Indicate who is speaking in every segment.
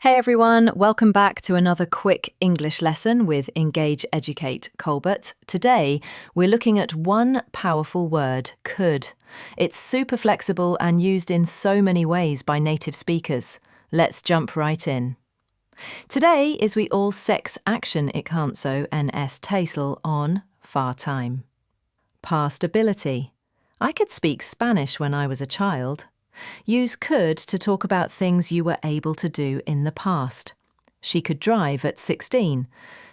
Speaker 1: Hey everyone, welcome back to another quick English lesson with Engage, Educate, Colbert. Today, we're looking at one powerful word, could. It's super flexible and used in so many ways by native speakers. Let's jump right in. Today is we all sex action ikanso ns tasel on far time. Past ability. I could speak Spanish when I was a child. Use could to talk about things you were able to do in the past. She could drive at 16.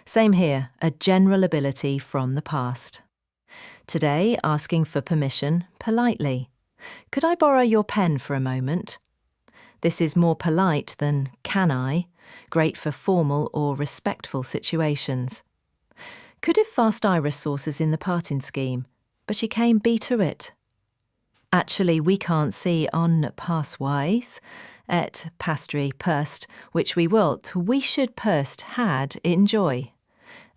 Speaker 1: Same here, a general ability from the past. Today, asking for permission politely. Could I borrow your pen for a moment? This is more polite than can I, great for formal or respectful situations. Could have fast iris sources in the parting scheme, but she came beat to it. Actually, we can't see on passwise, et pastry purst, which we wilt, we should purst had enjoy.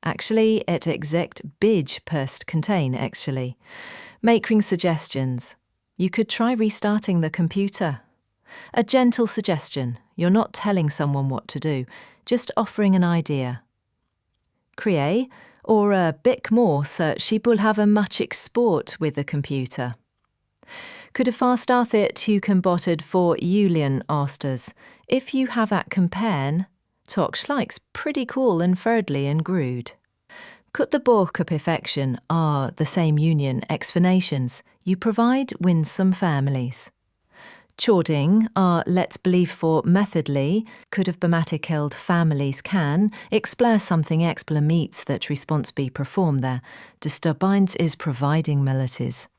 Speaker 1: Actually, et exect bidge purst contain actually. Making suggestions. You could try restarting the computer. A gentle suggestion. You're not telling someone what to do, just offering an idea. Create, or a bit more so she will have a much export with the computer. Could a fast it who can botted for Julian Osters. If you have that compare, talk schlikes pretty cool and thirdly and grued. Could the book of perfection are the same union explanations you provide winsome families. Chording are let's believe for methodly, could have bematic held families can, explore something expla meets that response be performed there. Disturbines is providing melodies.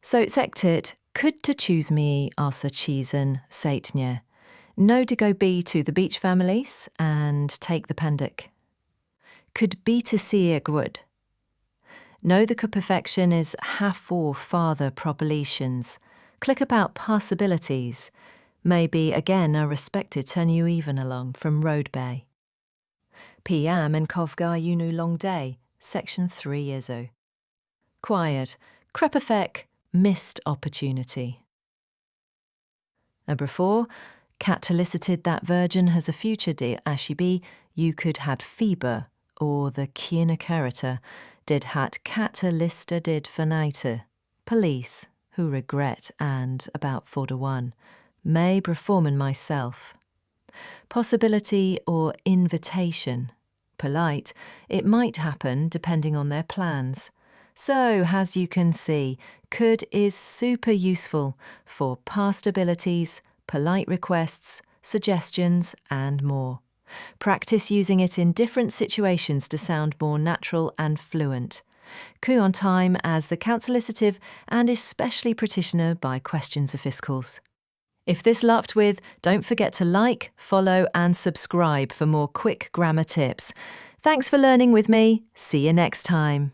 Speaker 1: So sectit, could to choose me asa cheesen saitnye. No to go be to the beach families and take the pendic. Could be to see a good. Know the perfection is half or farther propositions. Click about possibilities. Maybe again a respected turn you even along from Road Bay. PM and Kovgar Unu Long Day, section 3 years o. Quiet, crepefek, missed opportunity. Number 4, catalysited that virgin has a future de ashibi, you could had fever, or the kiena character, did had catalysta did finite, police, who regret and about 4 to 1, may perform in myself. Possibility or invitation, polite, it might happen depending on their plans. So, as you can see, could is super useful for past abilities, polite requests, suggestions, and more. Practice using it in different situations to sound more natural and fluent. Coup on time as the counterlisative and especially practitioner by questions of fiscals. If this laughed with, don't forget to like, follow, and subscribe for more quick grammar tips. Thanks for learning with me. See you next time.